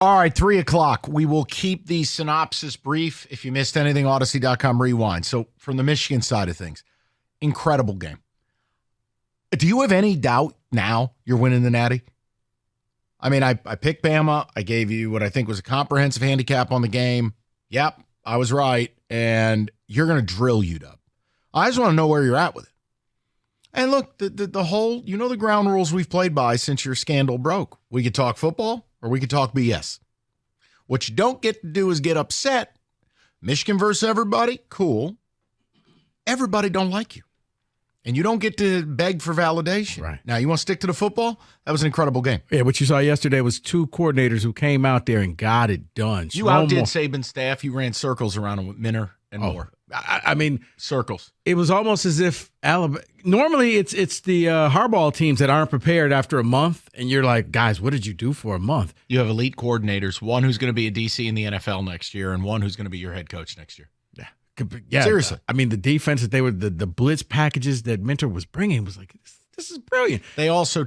All right, 3 o'clock. We will keep the synopsis brief. If you missed anything, Odyssey.com rewind. So from the Michigan side of things, incredible game. Do you have any doubt now you're winning the Natty? I mean, I picked Bama. I gave you what I think was a comprehensive handicap on the game. Yep, I was right. And you're going to drill UW. I just want to know where you're at with it. And look, the whole, the ground rules we've played by since your scandal broke. We could talk football or we could talk BS. What you don't get to do is get upset. Michigan versus everybody, cool. Everybody don't like you. And you don't get to beg for validation. Right. Now, you want to stick to the football? That was an incredible game. Yeah, what you saw yesterday was two coordinators who came out there and got it done. You outdid Saban's staff. You ran circles around him with Minner and Moore. I mean, circles. It was almost as if Alabama. Normally, it's the hardball teams that aren't prepared after a month, and you're like, guys, what did you do for a month? You have elite coordinators, one who's going to be a DC in the NFL next year, and one who's going to be your head coach next year. Yeah, seriously. I mean, the defense that they were, the blitz packages that Mentor was bringing was like, this is brilliant. They also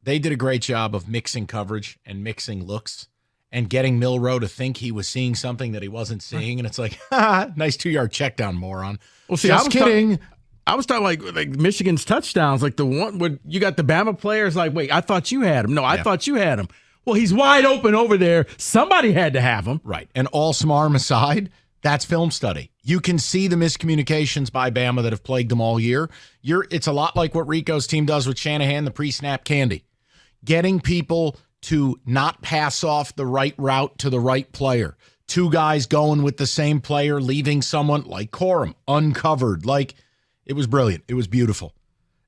they did a great job of mixing coverage and mixing looks and getting Milroe to think he was seeing something that he wasn't seeing. And it's like, nice 2-yard check down, moron. Well, see, just kidding. I was talking like Michigan's touchdowns, like the one where you got the Bama players like, wait, I thought you had him. No, I thought you had him. Well, he's wide open over there. Somebody had to have him. Right. And all smarm aside, that's film study. You can see the miscommunications by Bama that have plagued them all year. It's a lot like what Rico's team does with Shanahan, the pre-snap candy. Getting people to not pass off the right route to the right player. Two guys going with the same player, leaving someone like Corum uncovered. Like, it was brilliant. It was beautiful.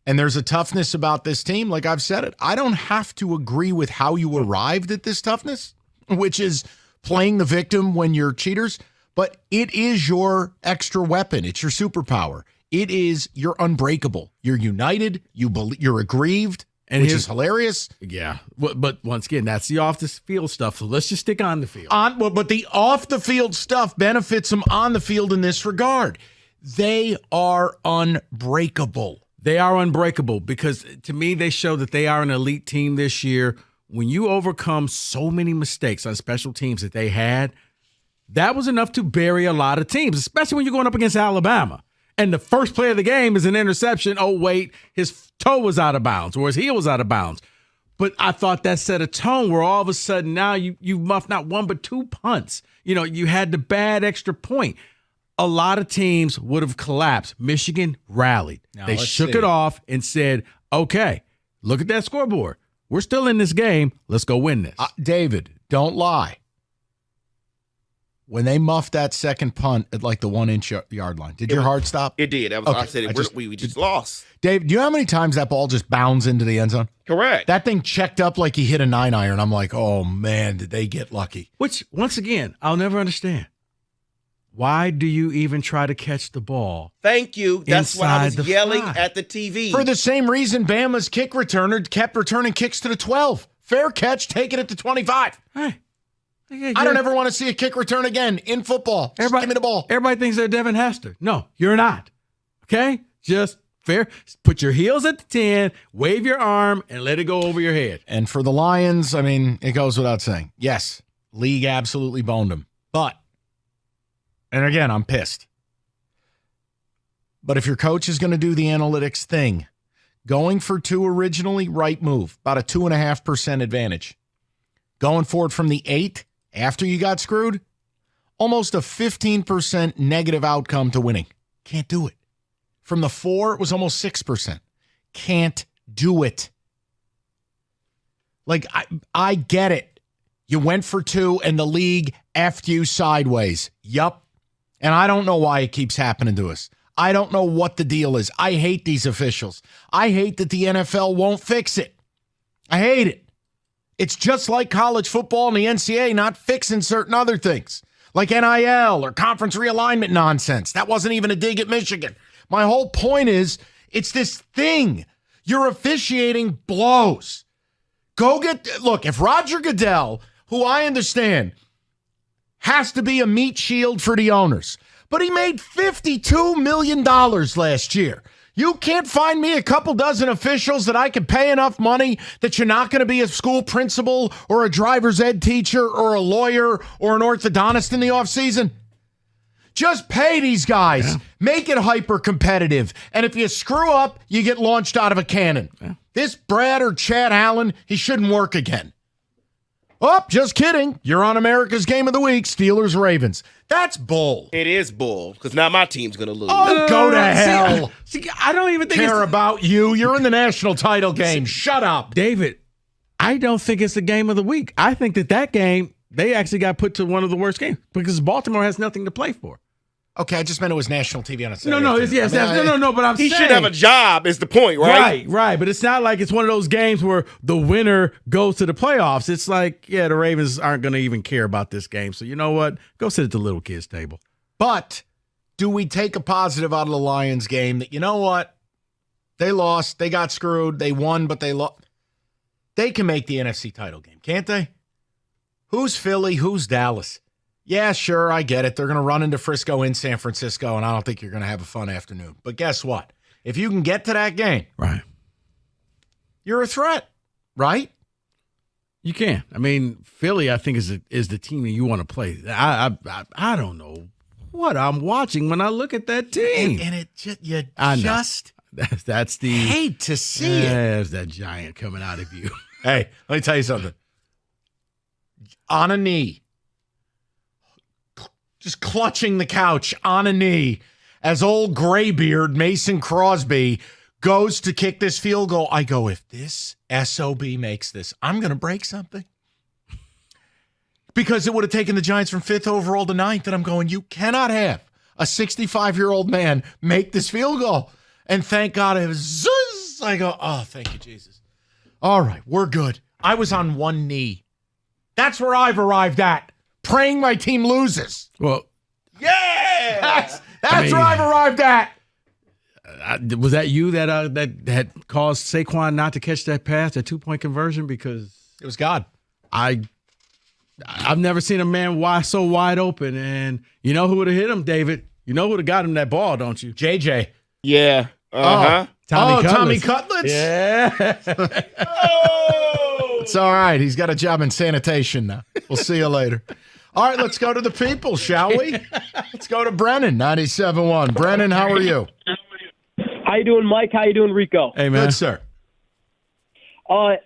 And there's a toughness about this team. Like I've said it, I don't have to agree with how you arrived at this toughness, which is playing the victim when you're cheaters. But it is your extra weapon. It's your superpower. You're unbreakable. You're united. You're aggrieved, which is hilarious. Yeah. But once again, that's the off the field stuff. So let's just stick on the field. But the off the field stuff benefits them on the field in this regard. They are unbreakable. They are unbreakable because to me, they show that they are an elite team this year. When you overcome so many mistakes on special teams that they had, that was enough to bury a lot of teams, especially when you're going up against Alabama. And the first play of the game is an interception. Oh, wait, his toe was out of bounds or his heel was out of bounds. But I thought that set a tone where all of a sudden now you muffed not one but two punts. You had the bad extra point. A lot of teams would have collapsed. Michigan rallied. They shook it off and said, okay, look at that scoreboard. We're still in this game. Let's go win this. David, don't lie. When they muffed that second punt at like the 1-inch yard line, did your heart stop? It did. That was I said we just lost. Dave, do you know how many times that ball just bounds into the end zone? Correct. That thing checked up like he hit a 9-iron. I'm like, oh, man, did they get lucky? Which, once again, I'll never understand. Why do you even try to catch the ball? Thank you. That's what I was yelling at the TV. For the same reason Bama's kick returner kept returning kicks to the 12. Fair catch, take it at the 25. Hey. I don't ever want to see a kick return again in football. Just give me the ball. Everybody thinks they're Devin Hester. No, you're not. Okay? Just fair. Put your heels at the 10, wave your arm, and let it go over your head. And for the Lions, I mean, it goes without saying. Yes, league absolutely boned them. But, and again, I'm pissed. But if your coach is going to do the analytics thing, going for 2 originally, right move, about a 2.5% advantage. Going forward from the 8, after you got screwed, almost a 15% negative outcome to winning. Can't do it. From the 4, it was almost 6%. Can't do it. Like, I get it. You went for 2 and the league effed you sideways. Yup. And I don't know why it keeps happening to us. I don't know what the deal is. I hate these officials. I hate that the NFL won't fix it. I hate it. It's just like college football and the NCAA not fixing certain other things, like NIL or conference realignment nonsense. That wasn't even a dig at Michigan. My whole point is, it's this thing. Your officiating blows. Look, if Roger Goodell, who I understand, has to be a meat shield for the owners, but he made $52 million last year. You can't find me a couple dozen officials that I can pay enough money that you're not going to be a school principal or a driver's ed teacher or a lawyer or an orthodontist in the offseason. Just pay these guys. Yeah. Make it hyper-competitive. And if you screw up, you get launched out of a cannon. Yeah. This Brad or Chad Allen, he shouldn't work again. Oh, just kidding. You're on America's Game of the Week, Steelers-Ravens. That's bull. It is bull, because now my team's going to lose. Oh, go to hell. See, I don't even think care about you. You're in the national title game. Shut up. David, I don't think it's the game of the week. I think that game, they actually got put to one of the worst games because Baltimore has nothing to play for. Okay, I just meant it was national TV on a Saturday. No, but I'm saying. He should have a job is the point, right? Right. But it's not like it's one of those games where the winner goes to the playoffs. It's like, the Ravens aren't going to even care about this game. So you know what? Go sit at the little kids' table. But do we take a positive out of the Lions game that, you know what? They lost. They got screwed. They won, but they lost. They can make the NFC title game, can't they? Who's Philly? Who's Dallas? Yeah, sure, I get it. They're going to run into Frisco in San Francisco, and I don't think you're going to have a fun afternoon. But guess what? If you can get to that game, right, you're a threat, right? You can. I mean, Philly, I think, is the team that you want to play. I don't know what I'm watching when I look at that team. And it just, that's the hate to see it. There's that giant coming out of you. Hey, let me tell you something. On a knee. Just clutching the couch on a knee as old graybeard Mason Crosby goes to kick this field goal. I go, if this SOB makes this, I'm going to break something. Because it would have taken the Giants from 5th overall to 9th, and I'm going, you cannot have a 65-year-old man make this field goal. And thank God it was zzz. I go, oh, thank you, Jesus. All right, we're good. I was on one knee. That's where I've arrived at. Praying my team loses. Well, yeah, that's where I've arrived at. Was that you that had caused Saquon not to catch that pass, that 2-point conversion? Because it was God. I've never seen a man so wide open, and you know who would have hit him, David? You know who would have got him that ball, don't you? JJ. Yeah. Tommy Cutlets? Yeah. It's all right. He's got a job in sanitation now. We'll see you later. All right, let's go to the people, shall we? Let's go to Brennan, 97.1. Brennan, how are you? How you doing, Mike? How you doing, Rico? Hey, man. Good, sir. I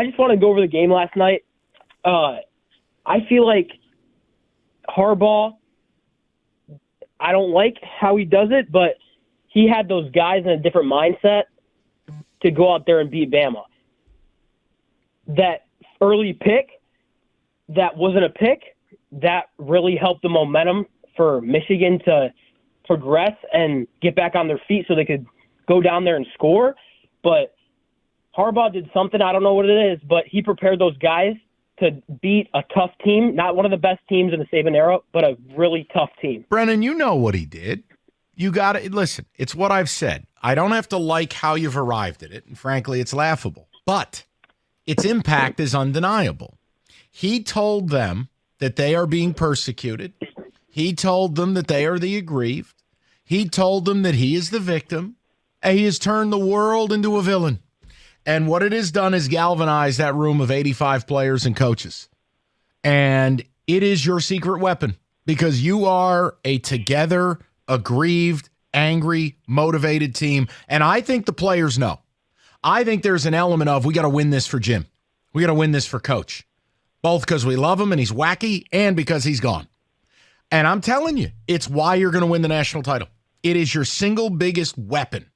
just want to go over the game last night. I feel like Harbaugh, I don't like how he does it, but he had those guys in a different mindset to go out there and beat Bama. That early pick, that wasn't a pick, that really helped the momentum for Michigan to progress and get back on their feet so they could go down there and score. But Harbaugh did something, I don't know what it is, but he prepared those guys to beat a tough team, not one of the best teams in the Saban era, but a really tough team. Brennan, you know what he did. You got to listen. It's what I've said. I don't have to like how you've arrived at it, and frankly, it's laughable. But its impact is undeniable. He told them that they are being persecuted. He told them that they are the aggrieved. He told them that he is the victim. And he has turned the world into a villain. And what it has done is galvanize that room of 85 players and coaches. And it is your secret weapon because you are a together, aggrieved, angry, motivated team. And I think the players know. I think there's an element of we got to win this for Jim. We got to win this for Coach. Both because we love him and he's wacky and because he's gone. And I'm telling you, it's why you're going to win the national title. It is your single biggest weapon.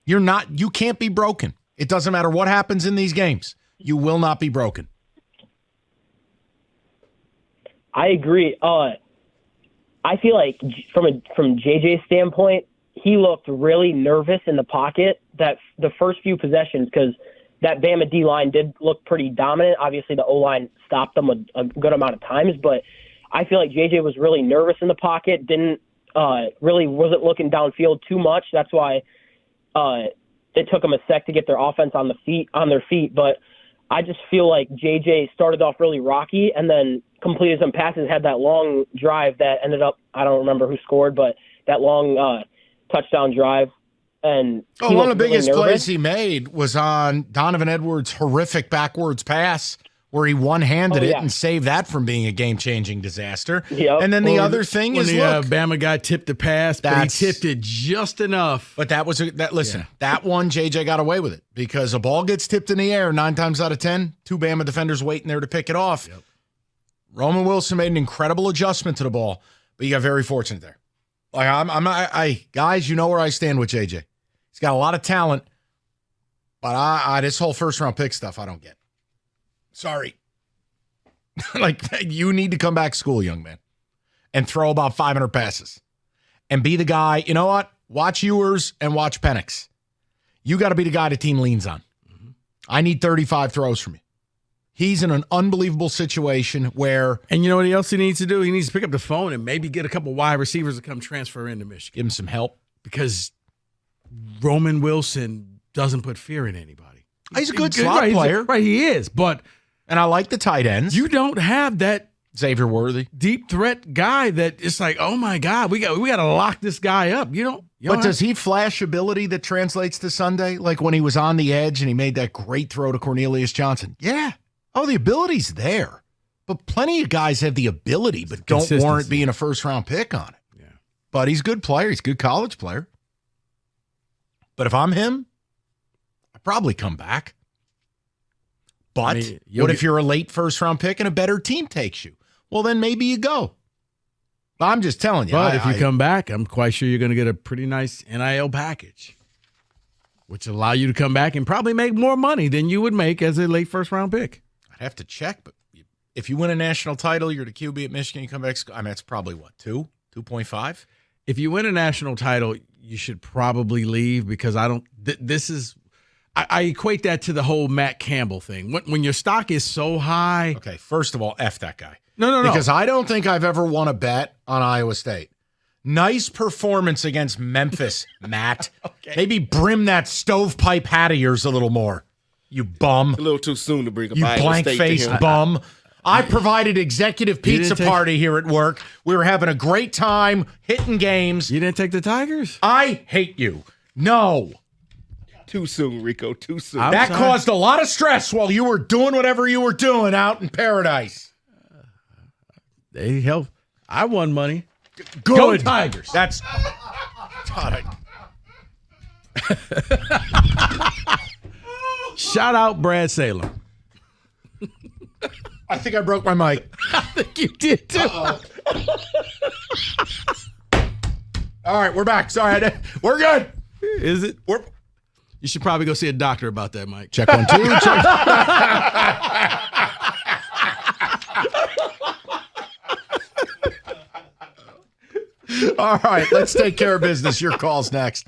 You can't be broken. It doesn't matter what happens in these games. You will not be broken. I agree. I feel like from JJ's standpoint, he looked really nervous in the pocket that the first few possessions because that Bama D-line did look pretty dominant. Obviously, the O-line stopped them a good amount of times, but I feel like JJ was really nervous in the pocket, wasn't looking downfield too much. That's why it took them a sec to get their offense on their feet. But I just feel like JJ started off really rocky and then completed some passes, had that long drive that ended up, I don't remember who scored, but that long touchdown drive And Oh, one of the biggest plays he made was on Donovan Edwards' horrific backwards pass where he one-handed it and saved that from being a game-changing disaster. Yep. And then the other thing is, look, Bama guy tipped the pass, but he tipped it just enough. But that was that one JJ got away with it because a ball gets tipped in the air 9 times out of 10, 2 Bama defenders waiting there to pick it off. Yep. Roman Wilson made an incredible adjustment to the ball, but you got very fortunate there. Like guys, you know where I stand with JJ. He's got a lot of talent, but this whole first-round pick stuff I don't get. Sorry. Like, you need to come back to school, young man, and throw about 500 passes and be the guy. You know what? Watch Ewers and watch Penix. You got to be the guy the team leans on. Mm-hmm. I need 35 throws from you. He's in an unbelievable situation where. And you know what else he needs to do? He needs to pick up the phone and maybe get a couple wide receivers to come transfer into Michigan. Give him some help. Because Roman Wilson doesn't put fear in anybody. He's a good slot player. Right, he is. And I like the tight ends. You don't have that Xavier Worthy deep threat guy that it's like, oh my God, we got to lock this guy up. But does he flash ability that translates to Sunday? Like when he was on the edge and he made that great throw to Cornelius Johnson? Yeah. Oh, the ability's there. But plenty of guys have the ability, but don't warrant being a first-round pick on it. Yeah. But he's a good player. He's a good college player. But if I'm him, I'd probably come back. But what if you're a late first-round pick and a better team takes you? Well, then maybe you go. I'm just telling you. But if you come back, I'm quite sure you're going to get a pretty nice NIL package, which will allow you to come back and probably make more money than you would make as a late first-round pick. I'd have to check, but if you win a national title, you're the QB at Michigan, you come back, I mean, that's probably what, 2.5? If you win a national title, you should probably leave because I equate that to the whole Matt Campbell thing. When your stock is so high. Okay, first of all, F that guy. No. Because I don't think I've ever won a bet on Iowa State. Nice performance against Memphis, Matt. Okay. Maybe brim that stovepipe hat of yours a little more, you bum. A little too soon to bring up you Iowa blank-faced State bum. I provided executive pizza party here at work. We were having a great time hitting games. You didn't take the Tigers? I hate you. No. Too soon, Rico. Too soon. That caused a lot of stress while you were doing whatever you were doing out in paradise. They helped. I won money. Good. Go Tigers. That's. God, Shout out Brad Salem. I think I broke my mic. I think you did too. All right, we're back. Sorry, we're good. Is it? You should probably go see a doctor about that, Mike. Check 1, 2. Check. All right, let's take care of business. Your call's next.